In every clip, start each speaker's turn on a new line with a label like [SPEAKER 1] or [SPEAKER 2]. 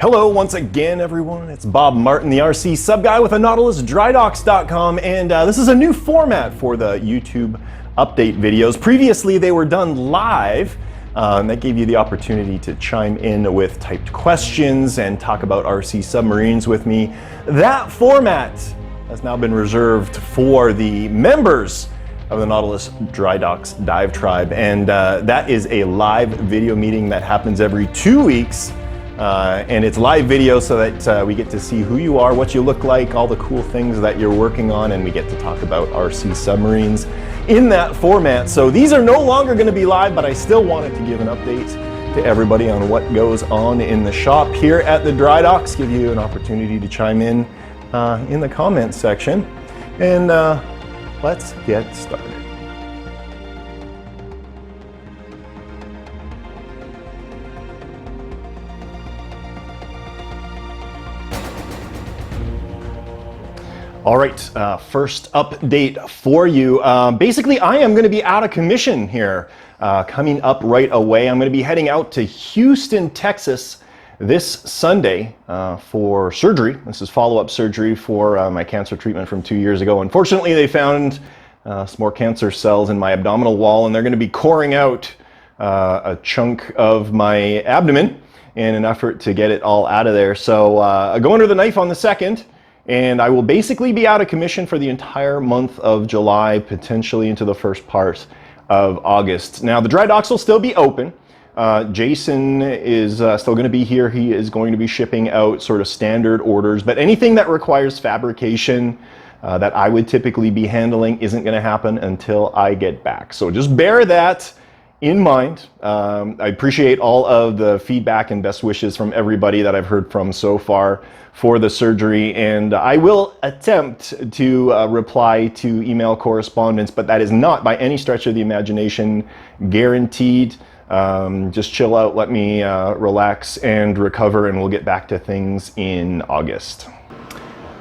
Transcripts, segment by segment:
[SPEAKER 1] Hello once again, everyone. It's Bob Martin, the RCSubGuy with a Nautilus Drydocks.com, and this is a new format for the YouTube update videos. Previously, they were done live, and that gave you the opportunity to chime in with typed questions and talk about RC submarines with me. That format has now been reserved for the members of the Nautilus Drydocks DiveTribe, and that is a live video meeting that happens every 2 weeks. And it's live video so that we get to see who you are, what you look like, all the cool things that you're working on, and we get to talk about RC submarines in that format. So these are no longer going to be live, but I still wanted to give an update to everybody on what goes on in the shop here at the Drydocks, give you an opportunity to chime in the comments section. And let's get started. All right, first update for you. Basically, I am going to be out of commission here coming up right away. I'm going to be heading out to Houston, Texas this Sunday for surgery. This is follow-up surgery for my cancer treatment from 2 years ago. Unfortunately, they found some more cancer cells in my abdominal wall, and they're going to be coring out a chunk of my abdomen in an effort to get it all out of there. So I go under the knife on the 2nd. And I will basically be out of commission for the entire month of July, potentially into the first part of August. Now, the dry docks will still be open. Jason is still going to be here. He is going to be shipping out sort of standard orders, but anything that requires fabrication that I would typically be handling isn't going to happen until I get back. So just bear that in mind. I appreciate all of the feedback and best wishes from everybody that I've heard from so far for the surgery, and I will attempt to reply to email correspondence, but that is not by any stretch of the imagination guaranteed. Just chill out, let me relax and recover, and we'll get back to things in August.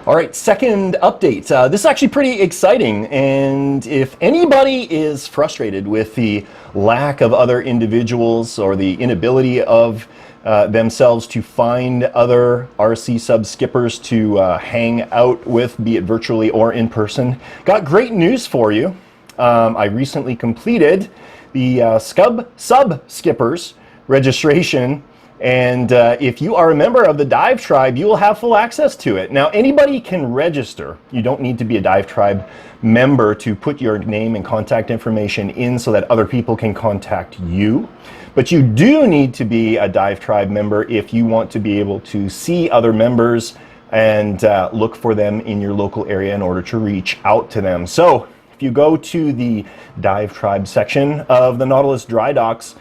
[SPEAKER 1] All right, second update. This is actually pretty exciting, and if anybody is frustrated with the lack of other individuals or the inability of themselves to find other RC sub skippers to hang out with, be it virtually or in person, got great news for you. I recently completed the Cub Sub Skippers Registration, and if you are a member of the DiveTribe, you will have full access to it. Now, anybody can register. You don't need to be a DiveTribe member to put your name and contact information in so that other people can contact you. But you do need to be a DiveTribe member if you want to be able to see other members and look for them in your local area in order to reach out to them. So if you go to the DiveTribe section of the Nautilus Drydocks,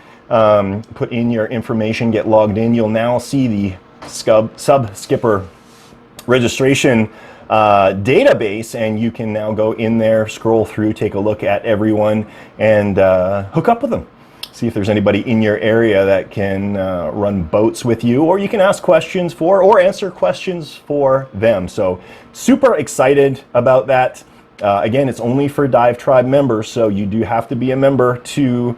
[SPEAKER 1] put in your information, get logged in, you'll now see the Sub Skipper Registration database, and you can now go in there, scroll through, take a look at everyone, and hook up with them. See if there's anybody in your area that can run boats with you, or you can ask questions for or answer questions for them. So super excited about that. Again, it's only for DiveTribe members, so you do have to be a member to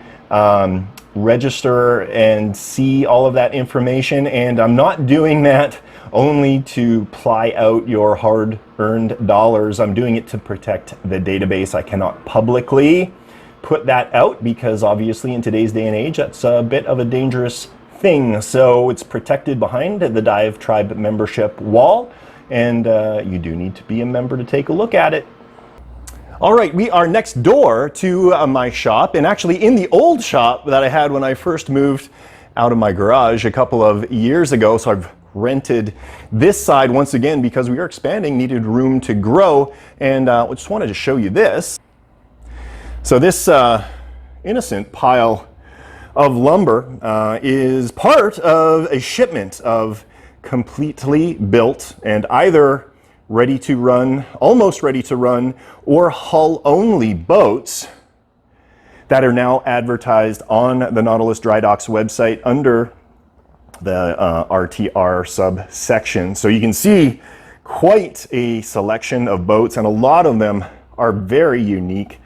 [SPEAKER 1] register and see all of that information. And I'm not doing that only to ply out your hard-earned dollars. I'm doing it to protect the database. I cannot publicly put that out because obviously in today's day and age that's a bit of a dangerous thing. So it's protected behind the DiveTribe membership wall, and you do need to be a member to take a look at it. All right, we are next door to my shop, and actually in the old shop that I had when I first moved out of my garage a couple of years ago. So I've rented this side once again because we are expanding, needed room to grow, and I just wanted to show you this. So this innocent pile of lumber is part of a shipment of completely built and either ready to run, almost ready to run, or hull-only boats that are now advertised on the Nautilus Drydocks website under the RTR sub section. So you can see quite a selection of boats, and a lot of them are very unique,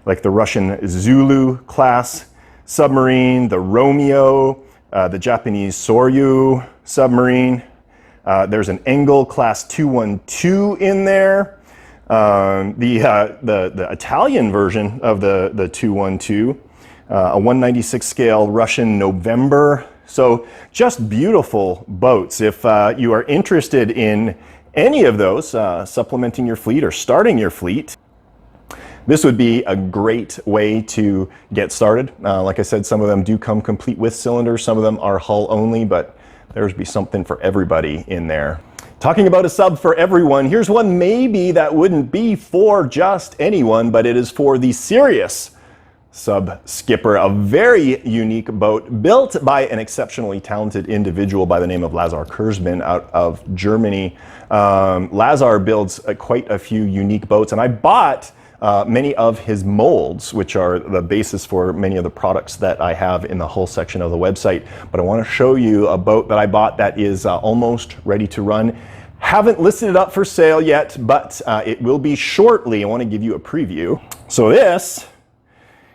[SPEAKER 1] like the Russian Zulu class submarine, the Romeo, the Japanese Soryu submarine, There's an Engel Class 212 in there. The Italian version of the 212, a 196 scale Russian November. So just beautiful boats. If you are interested in any of those, supplementing your fleet or starting your fleet, this would be a great way to get started. Like I said, some of them do come complete with cylinders. Some of them are hull only, but there's be something for everybody in there. Talking about a sub for everyone, here's one maybe that wouldn't be for just anyone, but it is for the serious Sub Skipper, a very unique boat built by an exceptionally talented individual by the name of Lazar Kurzman out of Germany. Lazar builds quite a few unique boats, and I bought many of his molds, which are the basis for many of the products that I have in the hull section of the website. But I want to show you a boat that I bought that is almost ready to run. Haven't listed it up for sale yet, but it will be shortly. I want to give you a preview. So this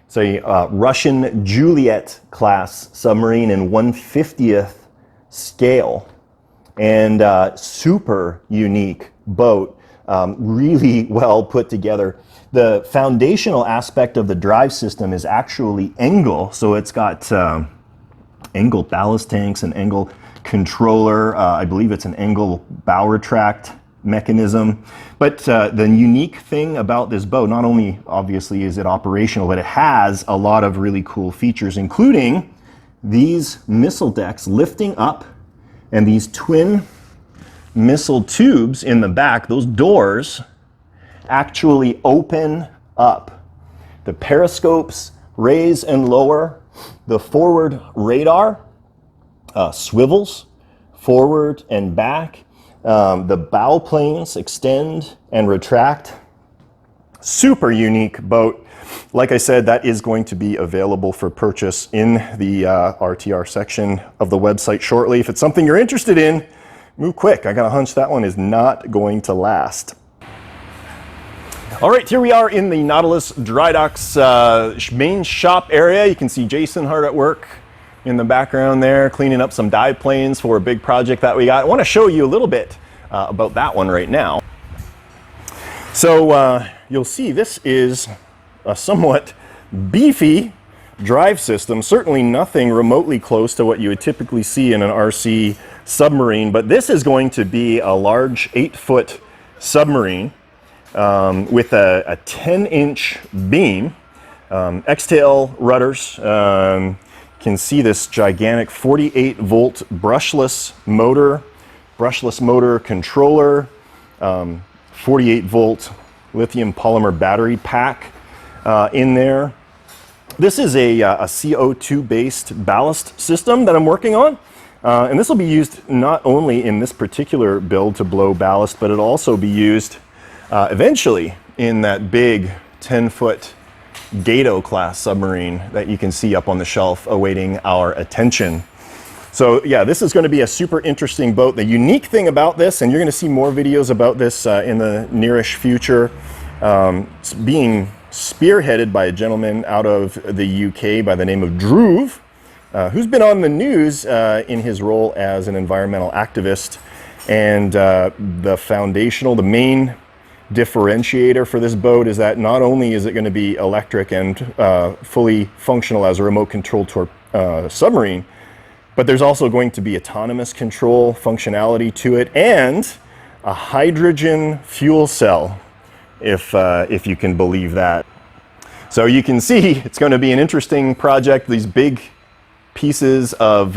[SPEAKER 1] is a Russian Juliet class submarine in 1/50th scale, and super unique boat, really well put together. The foundational aspect of the drive system is actually Engel, so it's got Engel ballast tanks, an Engel controller, I believe it's an Engel bow retract mechanism. But the unique thing about this boat, not only obviously is it operational, but it has a lot of really cool features, including these missile decks lifting up and these twin missile tubes in the back. Those doors actually open up. The periscopes raise and lower. The forward radar swivels forward and back. The bow planes extend and retract. Super unique boat. Like I said, that is going to be available for purchase in the RTR section of the website shortly. If it's something you're interested in, move quick. I got a hunch that one is not going to last. All right, here we are in the Nautilus Drydocks main shop area. You can see Jason hard at work in the background there, cleaning up some dive planes for a big project that we got. I want to show you a little bit about that one right now. So you'll see this is a somewhat beefy drive system, certainly nothing remotely close to what you would typically see in an RC submarine, but this is going to be a large 8-foot submarine with a 10-inch beam, X-tail rudders. Can see this gigantic 48-volt brushless motor controller, 48-volt lithium polymer battery pack in there. This is a CO2-based ballast system that I'm working on. And this will be used not only in this particular build to blow ballast, but it'll also be used eventually in that big 10-foot Gato class submarine that you can see up on the shelf awaiting our attention. So yeah, this is going to be a super interesting boat. The unique thing about this, and you're going to see more videos about this in the nearish future, it's being spearheaded by a gentleman out of the UK by the name of Dhruv, who's been on the news in his role as an environmental activist. And the main differentiator for this boat is that not only is it going to be electric and fully functional as a remote controlled submarine, but there's also going to be autonomous control functionality to it and a hydrogen fuel cell, if you can believe that. So you can see it's going to be an interesting project. These big pieces of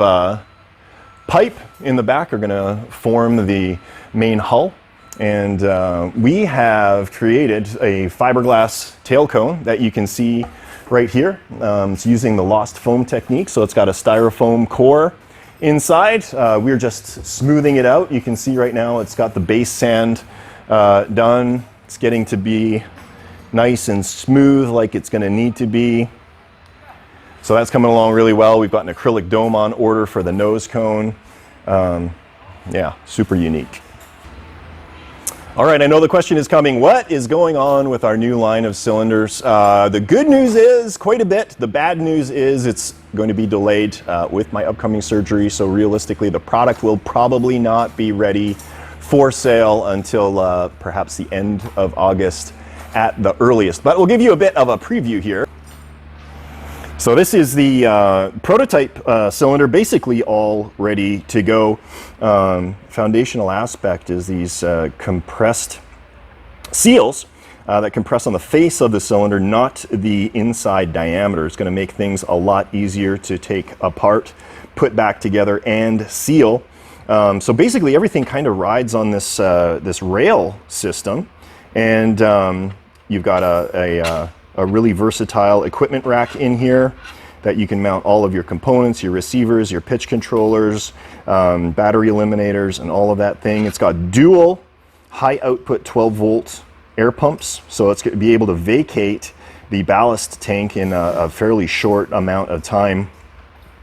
[SPEAKER 1] pipe in the back are going to form the main hull. And we have created a fiberglass tail cone that you can see right here. It's using the lost foam technique, so it's got a styrofoam core inside. We're just smoothing it out. You can see right now it's got the base sand done. It's getting to be nice and smooth like it's going to need to be. So that's coming along really well. We've got an acrylic dome on order for the nose cone. Yeah, super unique. All right, I know the question is coming. What is going on with our new line of cylinders? The good news is quite a bit. The bad news is it's going to be delayed with my upcoming surgery. So realistically, the product will probably not be ready for sale until perhaps the end of August at the earliest. But we'll give you a bit of a preview here. So this is the prototype cylinder, basically all ready to go. Foundational aspect is these compressed seals that compress on the face of the cylinder, not the inside diameter. It's going to make things a lot easier to take apart, put back together, and seal. So basically everything kind of rides on this this rail system, and you've got a really versatile equipment rack in here that you can mount all of your components, your receivers, your pitch controllers, battery eliminators, and all of that thing. It's got dual high output 12-volt air pumps, so it's going to be able to vacate the ballast tank in a fairly short amount of time.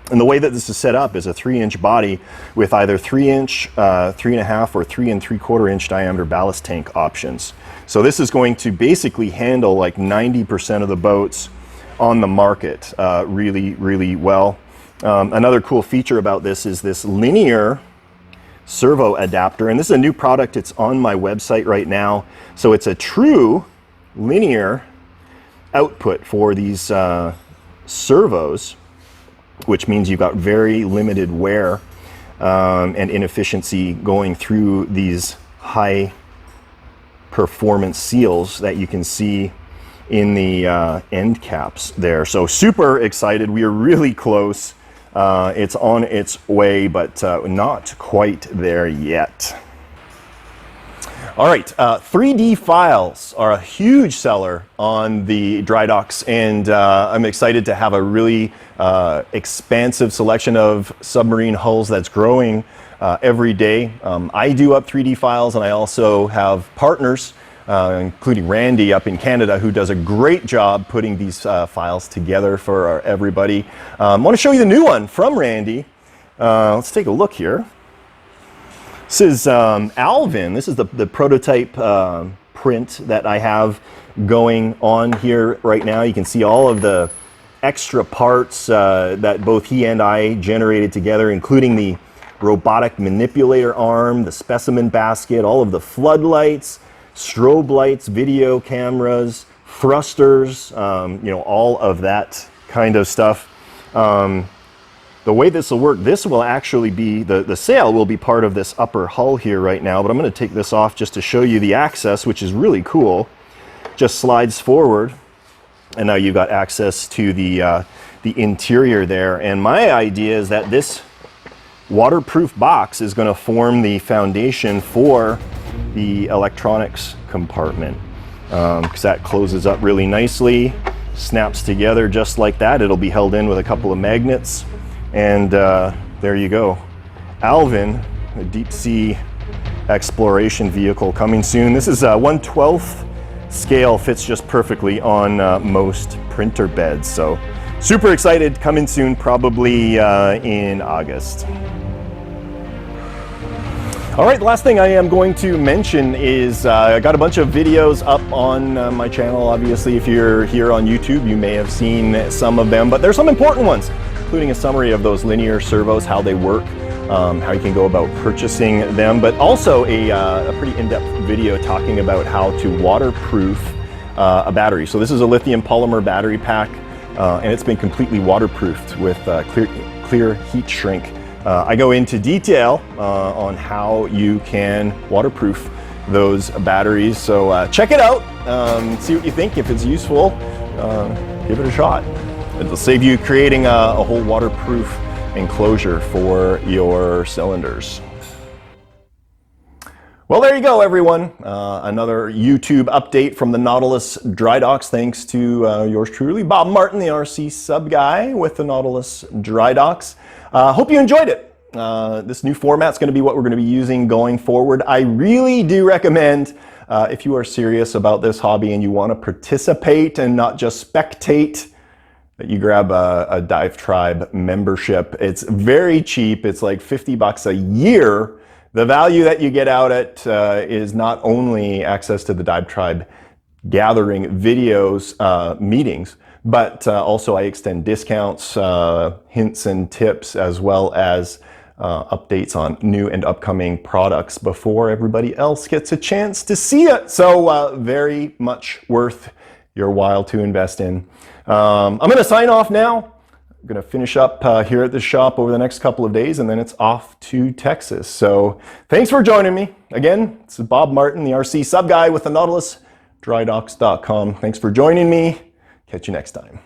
[SPEAKER 1] And the way that this is set up is a 3-inch body with either 3-inch, 3.5, or 3 3/4-inch diameter ballast tank options. So this is going to basically handle like 90% of the boats on the market really, really well. Another cool feature about this is this linear servo adapter, and this is a new product. It's on my website right now. So it's a true linear output for these servos, which means you've got very limited wear and inefficiency going through these high performance seals that you can see in the end caps there. So super excited. We are really close. It's on its way, but not quite there yet. All right, 3D files are a huge seller on the Drydocks, and I'm excited to have a really expansive selection of submarine hulls that's growing every day. I do up 3D files, and I also have partners, including Randy up in Canada, who does a great job putting these files together for everybody. I want to show you the new one from Randy. Let's take a look here. This is Alvin. This is the prototype print that I have going on here right now. You can see all of the extra parts that both he and I generated together, including the robotic manipulator arm, the specimen basket, all of the floodlights, strobe lights, video cameras, thrusters, you know, all of that kind of stuff. The way this will work, this will actually be, the sail will be part of this upper hull here right now, but I'm going to take this off just to show you the access, which is really cool. Just slides forward, and now you've got access to the interior there. And my idea is that this waterproof box is going to form the foundation for the electronics compartment, because that closes up really nicely, snaps together just like that. It'll be held in with a couple of magnets. And there you go. Alvin, a deep sea exploration vehicle coming soon. This is 1/12 scale, fits just perfectly on most printer beds. So super excited, coming soon, probably in August. All right, the last thing I am going to mention is I got a bunch of videos up on my channel. Obviously, if you're here on YouTube, you may have seen some of them, but there's some important ones, including a summary of those linear servos, how they work, how you can go about purchasing them, but also a pretty in-depth video talking about how to waterproof a battery. So this is a lithium polymer battery pack, and it's been completely waterproofed with clear heat shrink. I go into detail on how you can waterproof those batteries. So check it out, see what you think. If it's useful, give it a shot. It'll save you creating a whole waterproof enclosure for your cylinders. Well, there you go, everyone. Another YouTube update from the Nautilus Drydocks. Thanks to yours truly, Bob Martin, the RCSubGuy with the Nautilus Drydocks. Hope you enjoyed it. This new format's going to be what we're going to be using going forward. I really do recommend, if you are serious about this hobby and you want to participate and not just spectate, that you grab a DiveTribe membership. It's very cheap. It's like $50 a year The value that you get out at is not only access to the DiveTribe gathering videos, meetings, but also I extend discounts, hints and tips, as well as updates on new and upcoming products before everybody else gets a chance to see it. So very much worth your while to invest in. I'm going to sign off now. I'm going to finish up here at the shop over the next couple of days, and then it's off to Texas. So thanks for joining me. Again, this is Bob Martin, the RC Sub Guy with the Nautilus Drydocks.com. Thanks for joining me. Catch you next time.